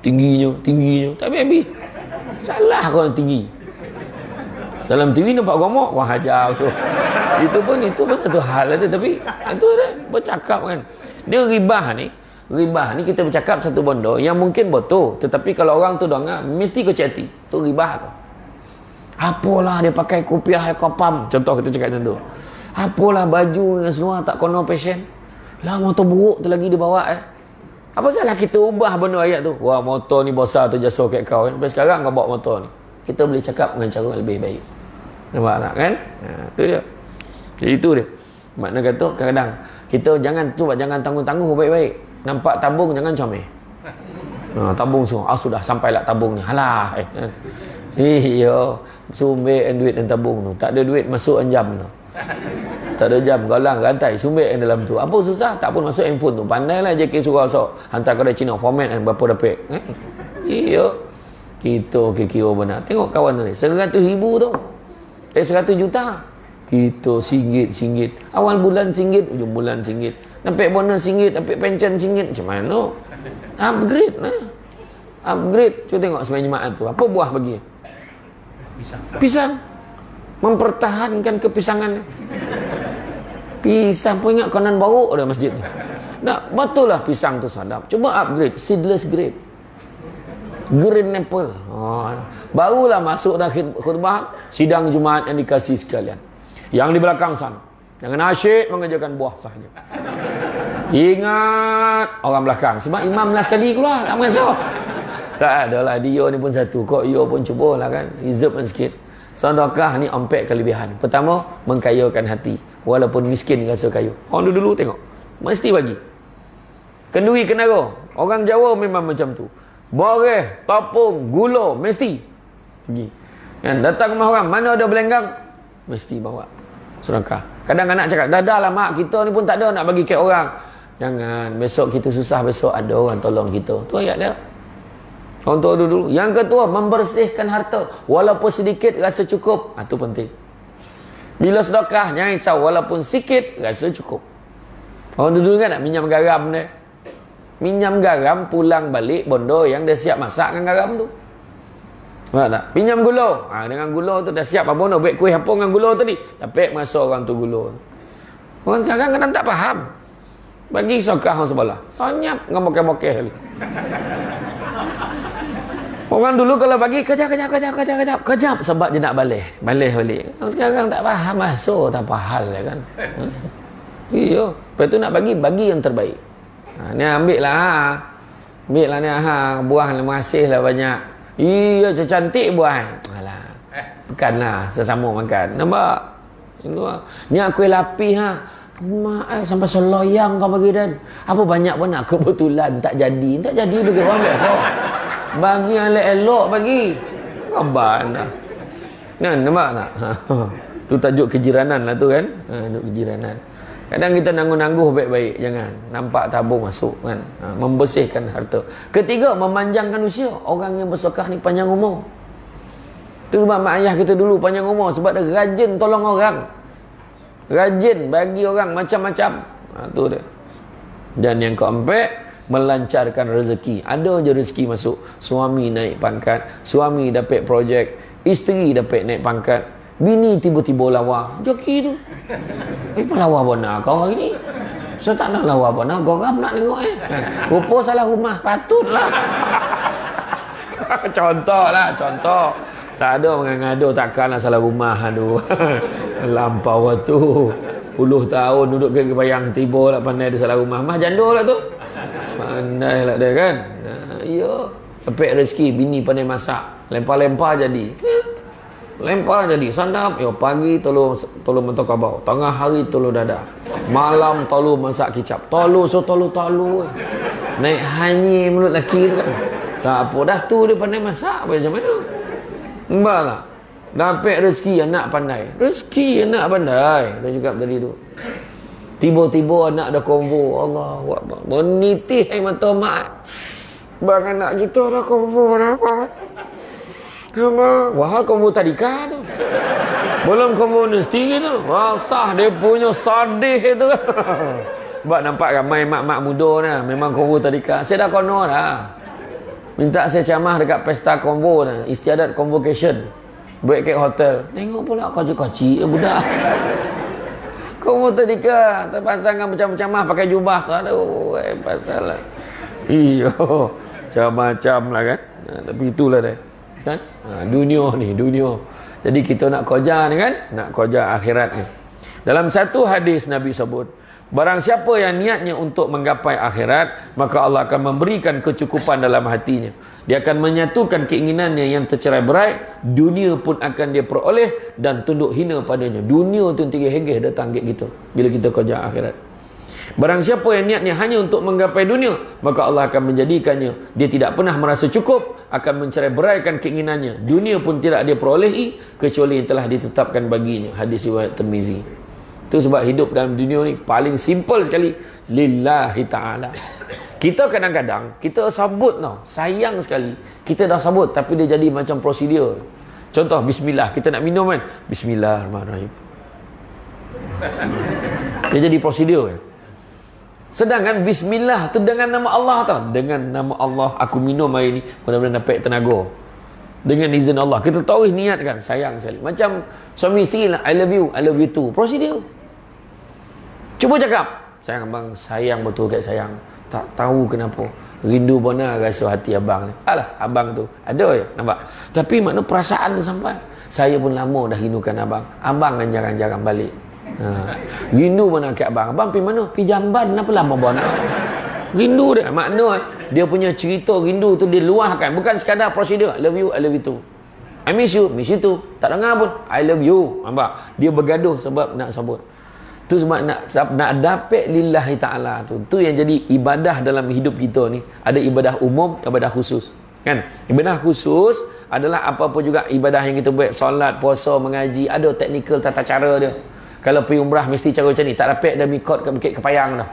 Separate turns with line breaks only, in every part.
tingginya. Tak habis. Salah kau yang tinggi. Dalam TV nampak gemuk, wah hajar tu. Itu pun satu hal ada, tapi itu ada bercakap kan. Dia ribah ni kita bercakap satu benda yang mungkin betul, tetapi kalau orang tu dengar mesti kau cek hati. Tu ribah tu. Apalah dia pakai kopiah kopam, contoh kita cakap macam tu. Apalah baju yang semua tak kono passion. Lah motor buruk tu lagi dia bawa Apa salah kita ubah benda ayat tu? Wah, motor ni besar tu jasa kat kau. Sampai sekarang kau bawa motor ni. Kita boleh cakap dengan cara lebih baik. Nampak tak kan? Tu dia. Jadi itu dia. Makna kata kadang-kadang kita jangan tanggung-tanggung baik-baik. Nampak tabung jangan comel. Tabung semua. Sudah sampailah tabung ni. Halah. Iyo, sumber duit dan tabung tu. Tak ada duit masuk jam tu. Tak ada jam galang rantai sumber yang dalam tu. Apa susah? Tak pun masuk handphone tu. Pandailah JK surau sok. Hantar kau Cina format dan berapa dapat. Iyo. Kita kira benar. Tengok kawan tu ni. 100,000 tu. 100 juta. Kita singgit. Awal bulan singgit, ujung bulan singgit. Dapat bonus singgit, dapat pension singgit. Macam mana? Upgrade lah. Upgrade. Cuba tengok sembahyang jemaat tu. Apa buah bagi? Pisang. Mempertahankan kepisangan. Pisang pun ingat konon bau dah masjid tu. Tak, betul lah pisang tu sadap. Cuba upgrade. Seedless grape. Green apple. Barulah masuk dah khutbah sidang Jumaat yang dikasih sekalian. Yang di belakang sana. Jangan asyik mengajarkan buah sahaja. Ingat orang belakang. Sebab imam lah sekali pula. Tak masuk. Tak adalah. Dia ni pun satu. Kok dia pun cubalah kan. Reserve sikit. Sedekah ni empat kelebihan. Pertama, mengkayakan hati. Walaupun miskin rasa kaya. Orang dulu tengok. Mesti bagi. Kenduri kenara. Orang Jawa memang macam tu. Boreh, topung, gula, mesti pergi. Kan datang rumah orang, mana ada belenggang, mesti bawa sedekah. Kadang anak cakap, dah lah mak, kita ni pun tak ada nak bagi kat orang. Jangan, besok kita susah, besok ada orang tolong kita. Tu ayat dia. Orang tua dulu. Yang kedua, membersihkan harta. Walaupun sedikit rasa cukup. Itu penting. Bila sedekah, jangan risau, walaupun sikit rasa cukup. Orang dulu kan nak minjam garam dia. Minjam garam pulang balik bondo yang dah siap masak dengan garam tu. Faham tak? Pinjam gula. Dengan gula tu dah siap apa bondo buat kuih apa dengan gula tadi. Dapat masuk orang tu gula. Orang sekarang kadang tak faham. Bagi sedekah orang sebelah. Sonyap dengan bokeh-bokeh kali. Orang dulu kalau bagi kejap sebab dia nak balik balik. Orang sekarang tak faham masuk tak fahal kan. Iya, lepas tu nak bagi yang terbaik. Ni ambil lah ni buah ni masih lah banyak. Iya cantik buah. Alah. Makanlah sesama makan. Nampak? Ni kuih lapis Mak sampai seloyang kau bagi dan. Apa banyak pun nak kebetulan tak jadi bagi orang kau. Bagi elok-elok bagi. Kabar dah. Nampak tak? Tu tajuk kejiranan lah tu kan. Tajuk kejiranan. Kadang kita nangguh-nangguh baik-baik. Jangan. Nampak tabung masuk kan. Membersihkan harta. Ketiga, memanjangkan usia. Orang yang bersedekah ni panjang umur. Tu sebab mak ayah kita dulu panjang umur. Sebab dia rajin tolong orang. Rajin bagi orang macam-macam. Tu dia. Dan yang keempat, melancarkan rezeki. Ada je rezeki masuk. Suami naik pangkat. Suami dapat projek. Isteri dapat naik pangkat. Bini tiba-tiba lawa. Joki tu. Lawa benar kau hari ni. Saya tak nak lawa benar. Goram nak tengok Rupa salah rumah. Patutlah. Contoh. Tak ada mengadu takkanlah salah rumah. Aduh. Lampau tu. 10 tahun duduk ke bayang tiba lah pandai dia salah rumah. Mah jandul lah tu. Pandai lah dia kan. Ya. Dapat rezeki. Bini pandai masak. Lempar-lempar jadi. Lempar jadi sandap. Pagi tolong mentok kabau. Tengah hari tolong dadah. Malam tolong masak kicap. Tolong naik hanyi mulut lelaki tu kan. Tak apa dah tu dia pandai masak macam mana. Nampak tak? Dapat rezeki anak pandai. Dia cakap tadi tu. Tiba-tiba anak dah konvo. Allahu Akbar. Menitih mata mak. Bang anak kita dah konvo dah apa? Wah, konvo tadika tu. Belum konvo universiti tu. Wah, sah dia punya sadih tu. Sebab nampak ramai mak-mak muda ni memang konvo tadika. Saya dah kono dah. Minta saya ceramah dekat pesta konvo, istiadat convocation. Buat kat hotel. Tengok pula kocik-kocik budak. Konvo tadika, terpasang macam-macam pakai jubah. Aduh, pasal lah. Iyo, macam-macam lah kan. Tapi itulah dia. Kan? Dunia ni, dunia. Jadi kita nak koja ni kan? Nak koja akhirat ni. Dalam satu hadis Nabi sebut, barang siapa yang niatnya untuk menggapai akhirat, maka Allah akan memberikan kecukupan dalam hatinya. Dia akan menyatukan keinginannya yang tercerai-berai, dunia pun akan dia peroleh dan tunduk hina padanya. Dunia tu tinggi-hegeh datang kat kita bila kita kerja akhirat. Barang siapa yang niatnya hanya untuk menggapai dunia, maka Allah akan menjadikannya dia tidak pernah merasa cukup, akan mencerai-beraikan keinginannya. Dunia pun tidak dia perolehi kecuali yang telah ditetapkan baginya. Hadis riwayat Tirmizi. Itu sebab hidup dalam dunia ni paling simple sekali, lillahi ta'ala. Kita kadang-kadang kita sabut tau, sayang sekali kita dah sabut tapi dia jadi macam prosedur. Contoh bismillah, kita nak minum kan, bismillahirrahmanirrahim, dia jadi prosedur. Sedangkan bismillah tu dengan nama Allah tau, dengan nama Allah aku minum air ni, mudah-mudahan dapat tenaga dengan izin Allah. Kita tahu niat kan, sayang sekali. Macam suami isteri lah, I love you too, prosedur. Cuba cakap, sayang abang, sayang betul kat sayang. Tak tahu kenapa, rindu bona rasa hati abang ni. Alah, abang tu ada je, nampak. Tapi makna perasaan tu sampai. Saya pun lama dah rindukan abang. Abang kan jarang-jarang balik. Rindu bona kat abang. Abang pergi mana? Pergi Jamban. Kenapa lama bona? Rindu dia. Makna dia punya cerita rindu tu dia luahkan. Bukan sekadar prosedur. I love you too. I miss you too. Tak dengar pun. I love you. Nampak? Dia bergaduh sebab nak sabut. Tu sebab nak dapat lillahi ta'ala tu. Tu yang jadi ibadah dalam hidup kita ni. Ada ibadah umum, ibadah khusus. Kan? Ibadah khusus adalah apa-apa juga ibadah yang kita buat. Solat, puasa, mengaji. Ada teknikal tata cara dia. Kalau pergi umrah mesti cara macam ni. Tak dapat dah mikot ke Bukit Kepayang dah.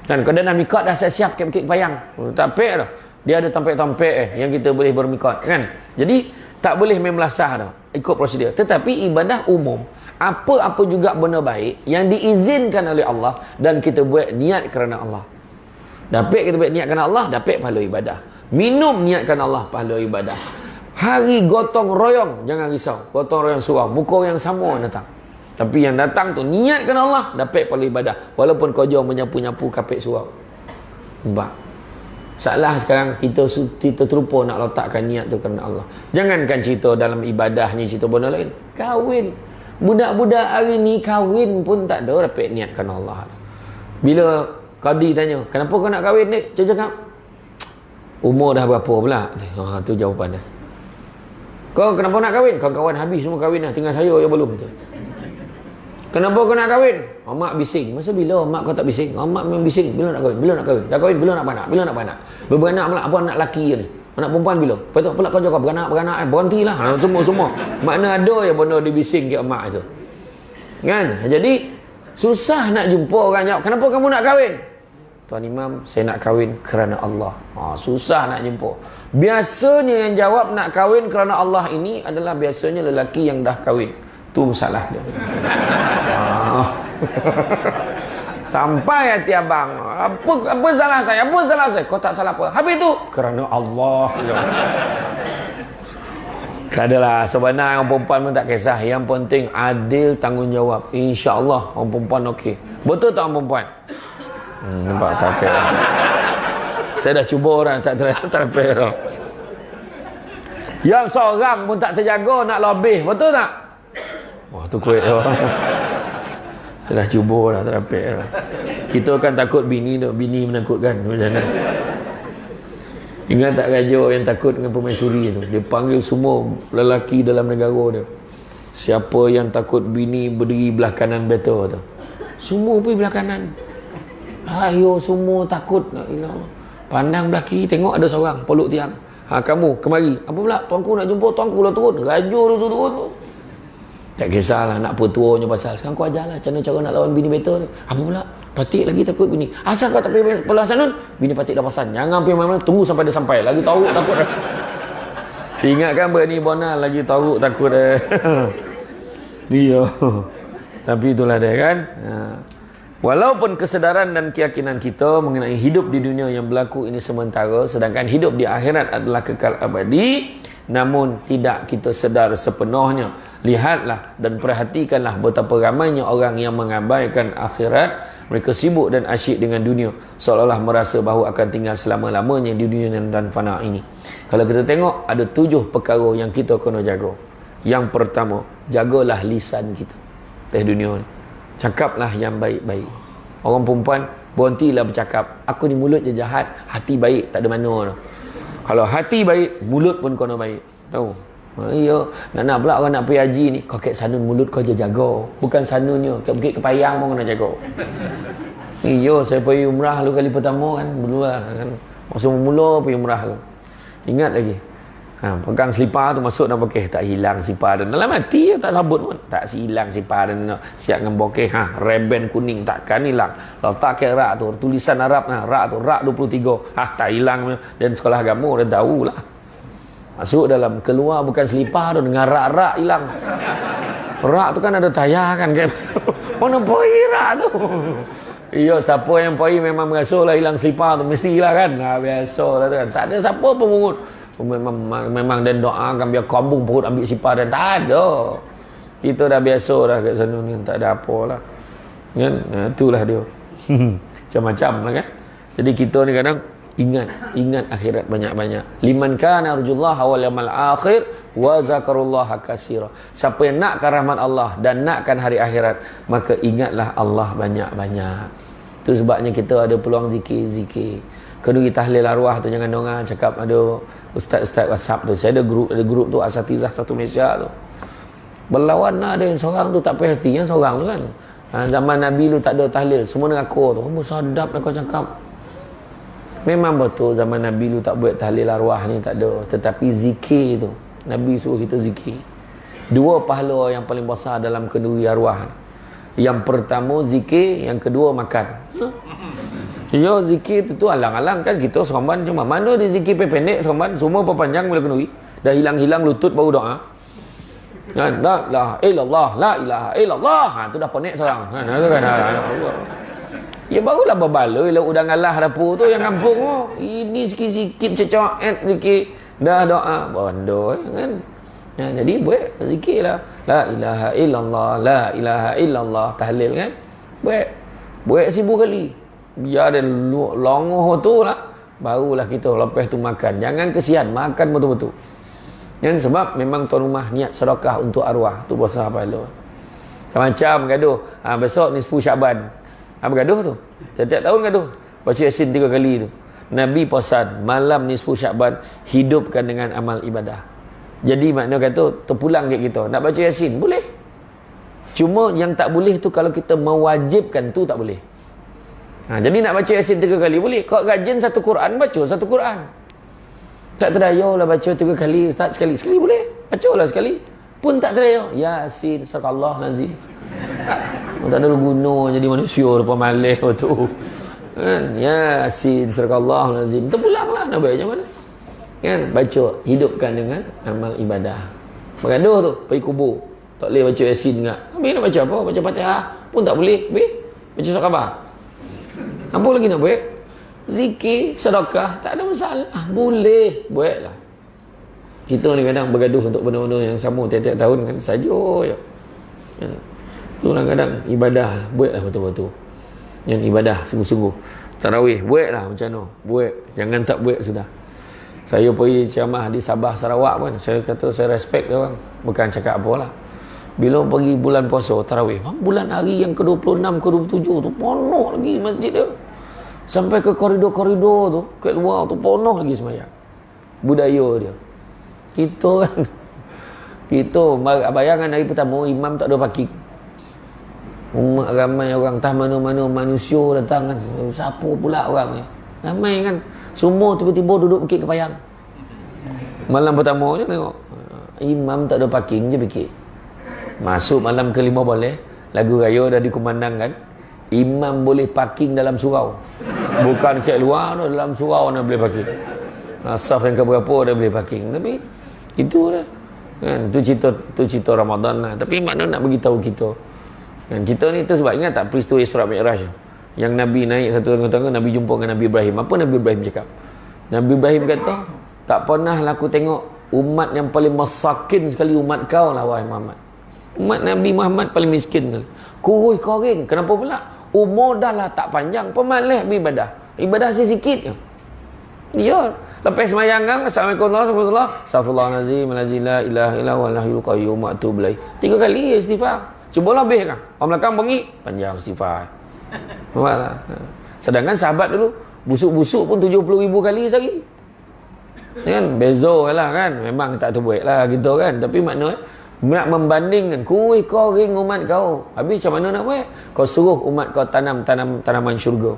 Kan? Kalau dah nak mikot dah siap-siap ke Bukit Kepayang. Tak dapat dah. Dia ada tampek-tampek yang kita boleh bermikot. Kan? Jadi tak boleh main melasah dah. Ikut prosedur. Tetapi ibadah umum, apa-apa juga benda baik yang diizinkan oleh Allah dan kita buat niat kerana Allah. Dapat kita buat niat kerana Allah, dapat pahala ibadah. Minum niat kerana Allah, pahala ibadah. Hari gotong royong, jangan risau. Gotong royong surau, muka yang sama datang. Tapi yang datang tu niat kerana Allah, dapat pahala ibadah. Walaupun kau jauh menyapu-nyapu kapek surau. Nampak? Salah sekarang kita terlupa nak letakkan niat tu kerana Allah. Jangankan cerita dalam ibadah ni, cerita benda lain. Kahwin. Budak-budak hari ni kahwin pun tak ada dapat niat kerana Allah. Bila qadi tanya, kenapa kau nak kahwin ni? Dia cakap, umur dah berapa pula? Tu jawapan dia. Kau kenapa nak kahwin? Kawan-kawan habis semua kahwin dah, tinggal saya yang belum tu. Kenapa kau nak kahwin? Mak bising. Masa bila mak kau tak bising? Mak memang bising. Bila nak kahwin? Bila nak kahwin? Dah kahwin, bila nak beranak? Bila nak beranak? Beranak pula, apa anak lelaki ni? Anak perempuan bila? Lepas tu pula kau jawab beranak, berhentilah. Semua. Makna ada yang benda dibising ke mak itu. Kan? Jadi susah nak jumpa orang jawab, kenapa kamu nak kahwin? Tuan Imam, saya nak kahwin kerana Allah. Susah nak jumpa. Biasanya yang jawab nak kahwin kerana Allah ini adalah biasanya lelaki yang dah kahwin. Tu masalah dia. Sampai hati abang, apa salah saya? Apa salah saya? Kau tak salah apa? Habis tu kerana Allah. Tak adalah, sebenarnya orang perempuan pun tak kisah. Yang penting adil tanggungjawab. InsyaAllah orang perempuan okey. Betul tak orang perempuan? Nampak tak apa. Saya dah cuba orang tak apa dah. Yang seorang pun tak terjaga nak lebih, betul tak? Wah, tu kuat tu. Saya dah cuba dah, tak dapat dah. Kita kan takut bini menakutkan macam mana. Ingat tak raja yang takut dengan permaisuri tu? Dia panggil semua lelaki dalam negara dia. Siapa yang takut bini berdiri belah kanan better tu? Semua pergi belah kanan. Ayo semua takut. Pandang belah kiri, tengok ada seorang peluk tiang. Kamu kemari. Apa pula? Tuanku nak jumpa, tuanku lah turun. Raja dia turun tu. Tak kisahlah nak petuanya pasal. Sekarang kau ajarlah macam mana cara nak lawan bini better ni. Apa pula? Patik lagi takut bini. Asal kau tak pergi pelas sanun, bini patik dah pasal. Jangan pergi mana-mana, tunggu sampai dia sampai. Lagi tahu takut dah. Ingatkan berni bonal lagi tahu takut dah. Dia. Tapi itulah dia kan. Walaupun kesedaran dan keyakinan kita mengenai hidup di dunia yang berlaku ini sementara, sedangkan hidup di akhirat adalah kekal abadi, namun tidak kita sedar sepenuhnya. Lihatlah dan perhatikanlah betapa ramainya orang yang mengabaikan akhirat. Mereka sibuk dan asyik dengan dunia, seolah-olah merasa bahawa akan tinggal selama-lamanya di dunia dan fana ini. Kalau kita tengok, ada 7 perkara yang kita kena jaga. Yang pertama, jagalah lisan kita di dunia ni. Cakaplah yang baik-baik. Orang perempuan, berhentilah bercakap. Aku ni mulut je jahat, hati baik, tak ada mana. Kalau hati baik, mulut pun kena baik. Tahu? Ya, nak pula orang nak pergi haji ni, kau kat sana mulut kau je jaga. Bukan sananya, kat Bukit Kepayang pun kena jaga. Ya, saya pergi umrah lu kali pertama kan, berluar kan. Masa mula pergi umrah tu. Ingat lagi. Pegang selipar tu masuk dan bokeh, tak hilang selipar dan dalam hati tak sabut pun, tak hilang selipar dan siap dengan bokeh. Reben kuning takkan hilang. Letak ke rak tu, tulisan Arab rak tu, rak 23. Tak hilang. Dan sekolah agama dah tahulah. Masuk dalam, keluar bukan selipar tu, dengan rak-rak hilang. Rak tu kan ada tayar kan, mana poi rak tu. Iya, siapa yang poi memang merasa lah hilang selipar tu, mestilah kan. Biasa lah tu kan, tak ada siapa pun mengut. Memang dan doakan biar kambung perut ambil sipar dan tak ada. Kita dah biasa dah kat sana ni, tak ada apa lah kan. Itulah dia. Macam-macam lah kan. Jadi kita ni kadang ingat akhirat banyak-banyak. Liman kana arjullaha wal yawmal akhir wa zakarullaha katsira. Siapa yang nakkan rahmat Allah dan nakkan hari akhirat, maka ingatlah Allah banyak-banyak. Itu sebabnya kita ada peluang zikir. Kedua tahlil arwah tu, jangan dengar cakap ada ustaz-ustaz WhatsApp tu. Saya ada grup tu asatizah satu Malaysia tu. Berlawan lah, ada yang seorang tu tak payah hati, yang seorang tu kan. Zaman Nabi lu tak ada tahlil, semua ngaku tu. Oh, sadap lah kau cakap. Memang betul zaman Nabi lu tak buat tahlil arwah ni, tak ada. Tetapi zikir tu, Nabi suruh kita zikir. 2 pahala yang paling besar dalam kenduri arwah. Yang pertama zikir, yang kedua makan. Ya, zikir tu alang-alang kan kita seramban, cuma mana dia zikir pendek seramban, semua panjang boleh kenduri. Dah hilang-hilang lutut baru doa. Kan, la ilaha illallah, la ilaha illallah. Tu dah penek seorang. Kan, ya barulah berbaloi lah udang alah dapur tu yang kampung tu. Ini sikit-sikit cecok zikir. Dah doa bondo kan. Jadi buat zikirlah. La ilaha illallah, la ilaha illallah, tahlil kan. Buat 1000 kali. Biar dia longoh tu lah, barulah kita lepas tu makan. Jangan kesian, makan betul-betul. Yang sebab memang tuan rumah niat sedekah untuk arwah tu besar pahala. Macam gaduh, besok nisfu Syaban. Bergaduh tu. Setiap tahun gaduh. Baca Yasin 3 kali tu. Nabi pesan malam nisfu Syaban hidupkan dengan amal ibadah. Jadi makna kata terpulang kat kita. Nak baca Yasin boleh. Cuma yang tak boleh tu kalau kita mewajibkan tu tak boleh. Jadi nak baca Yasin 3 kali boleh. Kau rajin satu Quran, baca satu Quran. Tak terdaya lah baca 3 kali, start sekali boleh. Bacalah sekali. Pun tak terdaya. Yasin, Sadaqallah Nazim. Tak ada guna jadi manusia depan malih tu. Kan? Yasin, Sadaqallah Nazim. Terpulanglah nak baca macam mana. Kan? Baca, hidupkan dengan amal ibadah. Bergaduh tu, pergi kubur. Tak boleh baca Yasin enggak. Habis nak baca apa? Baca Fatihah pun tak boleh. Habis baca surah khabar. Apa lagi nak buat? Zikir, sedekah, tak ada masalah. Boleh, buatlah. Kita ni kadang bergaduh untuk benda-benda yang sama tiap-tiap tahun kan, saja je. Kan? Itulah kadang ibadah, buatlah betul-betul. Yang ibadah sungguh-sungguh. Tarawih, buatlah macam mana? Buat, jangan tak buat sudah. Saya pergi ceramah di Sabah, Sarawak pun, saya kata saya respect dia orang. Bukan cakap apalah. Bila pergi bulan puasa tarawih, bulan hari yang ke-26 ke-27 tu penuh lagi masjid dia. Sampai ke koridor-koridor tu, ke luar tu penuh lagi sembahyang. Budaya dia. Kita kan, kita bayangan hari pertama imam tak ada parking. Umat ramai orang, entah mana-mana manusia datang kan. Siapa pula orang ni? Ramai kan. Semua tiba-tiba duduk Bukit Kepayang. Malam pertama je tengok. Imam tak ada parking je fikir. Masuk malam ke-5 boleh. Lagu raya dah dikumandangkan. Imam boleh parking dalam surau. Bukan kat luar tu, dalam surau dah boleh parking. Saf yang keberapa dah boleh parking. Tapi itu lah. Kan, itu cerita Ramadan lah. Tapi makna nak beritahu kita. Dan kita ni tu sebab ingat tak peristiwa Isra Mi'raj yang Nabi naik satu tangga-tangga, Nabi jumpa dengan Nabi Ibrahim. Apa Nabi Ibrahim cakap? Nabi Ibrahim kata, tak pernah lah aku tengok umat yang paling masakin sekali umat kau lah wahai Muhammad. Umat Nabi Muhammad paling miskin sekali. Kurus kering. Kenapa pula? Umur dah lah tak panjang, pemalih beribadah. Ibadah sikit je. Ya. Lepas semayang kan, Assalamualaikum warahmatullahi wabarakatuh. Astaghfirullahalazim, la ilaha illallah wal hayyul qayyum wa atubu ilaih. 3 kali istighfar. Cuba lebih kan. Orang belakang bengik, panjang istighfar. Nampak tak? Sedangkan sahabat dulu busuk-busuk pun 70,000 kali sehari. Kan bezo lah kan. Memang tak terbaik lah gitu kan. Tapi makna nak membandingkan kuih kering umat kau. Habis macam mana nak buat? Kau suruh umat kau tanam tanaman syurga.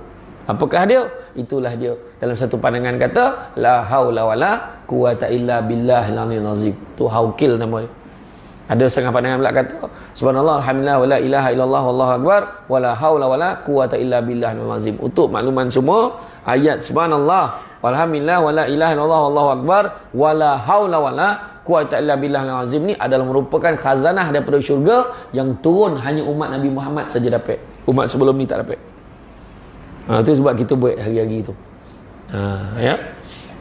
Apakah dia? Itulah dia. Dalam satu pandangan kata, la haula wala quwata illa billahil aliyil azim. Tu haukil nama dia. Ada setengah pandangan pula kata, subhanallah alhamdulillah wala ilaha illallah wallahu akbar wala haula wala quwata illa billahil azim. Untuk makluman semua, ayat subhanallah walhamdulillah wala ilaha illallah wallahu akbar wala haula wala quwata illa billahil azim ni adalah merupakan khazanah daripada syurga yang turun hanya umat Nabi Muhammad saja dapat. Umat sebelum ni tak dapat. Itu sebab kita buat hari-hari tu. Ya.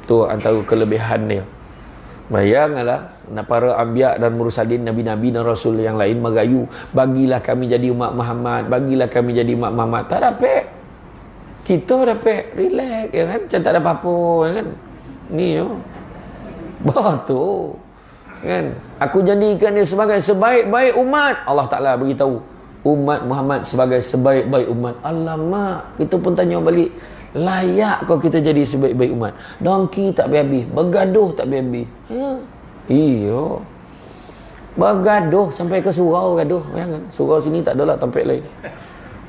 Tu antara kelebihan dia. Bayanglah para anbiya dan mursalin, nabi-nabi dan rasul yang lain merayu, bagilah kami jadi umat Muhammad, bagilah kami jadi umat Muhammad. Tak dapat. Kita dapat relax ya kan, macam tak ada apa-apa ya kan. Ni yo. Betul. Kan? Aku jadikan dia sebagai sebaik-baik umat. Allah Taala beritahu umat Muhammad sebagai sebaik-baik umat. Alamak, kita pun tanya balik, layak kau kita jadi sebaik-baik umat? Dongki tak habis, bergaduh tak habis. Iyo. Bergaduh sampai ke surau gaduh, kan? Surau sini tak adalah tempat lain.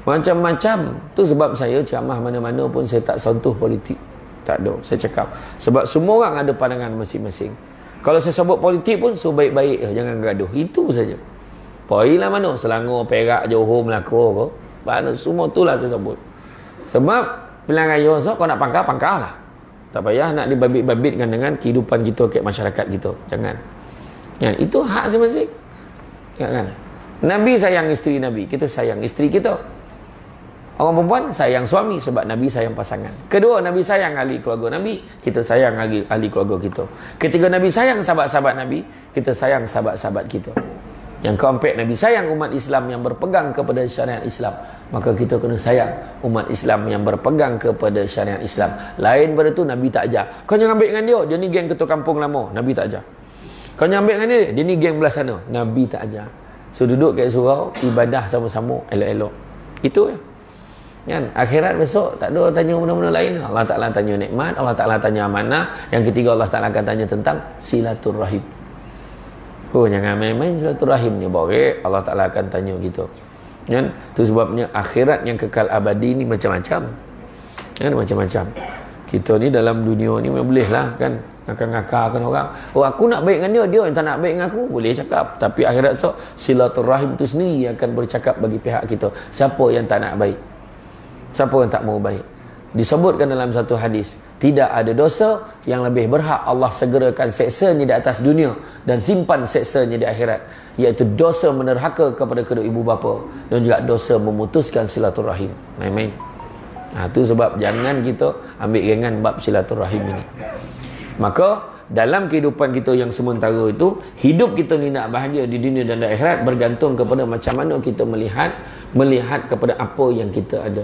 Macam-macam. Tu sebab saya ceramah mana-mana pun saya tak sentuh politik. Tak ada, saya cakap. Sebab semua orang ada pandangan masing-masing. Kalau saya sebut politik pun sebaik-baik jangan gaduh. Itu saja. Poinlah mana? Selangor, Perak, Johor, Melaka ke? Mana semua itulah saya sebut. Sebab pilihan raya so, kau nak pangkal lah. Tak payah nak dibabit-babitkan dengan kehidupan kita ke masyarakat kita. Jangan. Ya, itu hak masing-masing. Ya, kan? Nabi sayang isteri Nabi, kita sayang isteri kita. Orang perempuan sayang suami sebab Nabi sayang pasangan. Kedua, Nabi sayang ahli keluarga Nabi, kita sayang ahli keluarga kita. Ketiga, Nabi sayang sahabat-sahabat Nabi, kita sayang sahabat-sahabat kita. Yang keempat, Nabi sayang umat Islam yang berpegang kepada syariat Islam. Maka kita kena sayang umat Islam yang berpegang kepada syariat Islam. Lain pada tu Nabi tak ajar. Kau jangan ambil dengan dia ni geng ketua kampung lama. Nabi tak ajar. Kau jangan ambil dengan dia ni geng belah sana. Nabi tak ajar. So duduk kat surau, ibadah sama-sama, elok-elok. Itu ya. Kan? Akhirat besok tak ada tanya benda-benda lain. Allah Ta'ala tanya nikmat, Allah Ta'ala tanya amanah. Yang ketiga, Allah Ta'ala akan tanya tentang silaturrahim. Oh, jangan main-main silaturahim ni boleh. Allah Ta'ala akan tanya kita. Kan? Itu sebabnya akhirat yang kekal abadi ni macam-macam. Kan? Macam-macam. Kita ni dalam dunia ni boleh lah kan. Ngakak-ngakak kan orang. Oh, aku nak baik dengan dia yang tak nak baik dengan aku. Boleh cakap. Tapi akhirat so, silaturahim tu sendiri akan bercakap bagi pihak kita. Siapa yang tak nak baik? Siapa yang tak mau baik? Disebutkan dalam satu hadis, tidak ada dosa yang lebih berhak Allah segerakan seksanya di atas dunia dan simpan seksanya di akhirat, iaitu dosa menerhaka kepada kedua ibu bapa dan juga dosa memutuskan silaturahim. Main-main. Itu sebab jangan kita ambil ringan bab silaturahim ini. Maka dalam kehidupan kita yang sementara itu, hidup kita ni nak bahagia di dunia dan di akhirat bergantung kepada macam mana kita melihat kepada apa yang kita ada.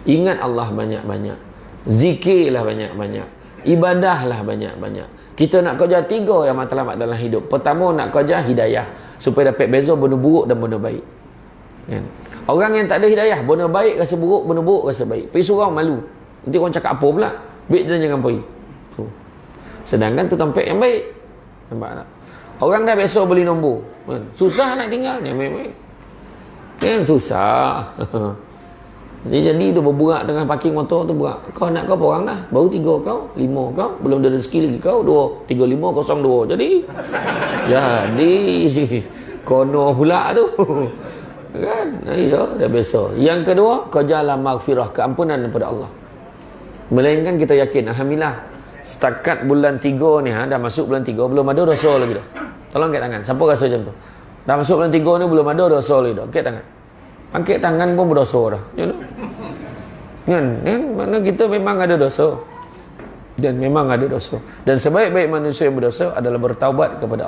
Ingat Allah banyak-banyak, zikirlah banyak-banyak, ibadahlah banyak-banyak. Kita nak kerja 3 yang matlamat dalam hidup. Pertama, nak kerja hidayah supaya dapat beza benda buruk dan benda baik. Kan? Orang yang tak ada hidayah, benda baik rasa buruk, benda buruk rasa baik. Pergi surau malu. Nanti orang cakap apa pula? Baik je jangan pergi. Sedangkan tu tempat yang baik. Nampak tak? Orang dah biasa beli nombor. Kan? Susah nak tinggal ni main-main. Kan susah. Jadi tu berburak tengah parking motor tu burak. Kau nak kau orang dah? Baru 3 kau, 5 kau, belum ada rezeki lagi kau, 23502. Jadi kono pula tu. Kan? Ya, dah biasa. Yang kedua, kerjalah maghfirah, keampunan daripada Allah. Melainkan kita yakin, alhamdulillah, setakat bulan 3 ni dah masuk bulan 3, belum ada dosa lagi dah. Tolong angkat tangan. Siapa rasa macam tu? Dah masuk bulan 3 ni belum ada dosa lagi dah. Angkat tangan. Angkat tangan pun berdosa dah. You know? Kan? Mana kita memang ada dosa. Dan memang ada dosa. Dan sebaik-baik manusia yang berdosa adalah bertaubat kepada Allah.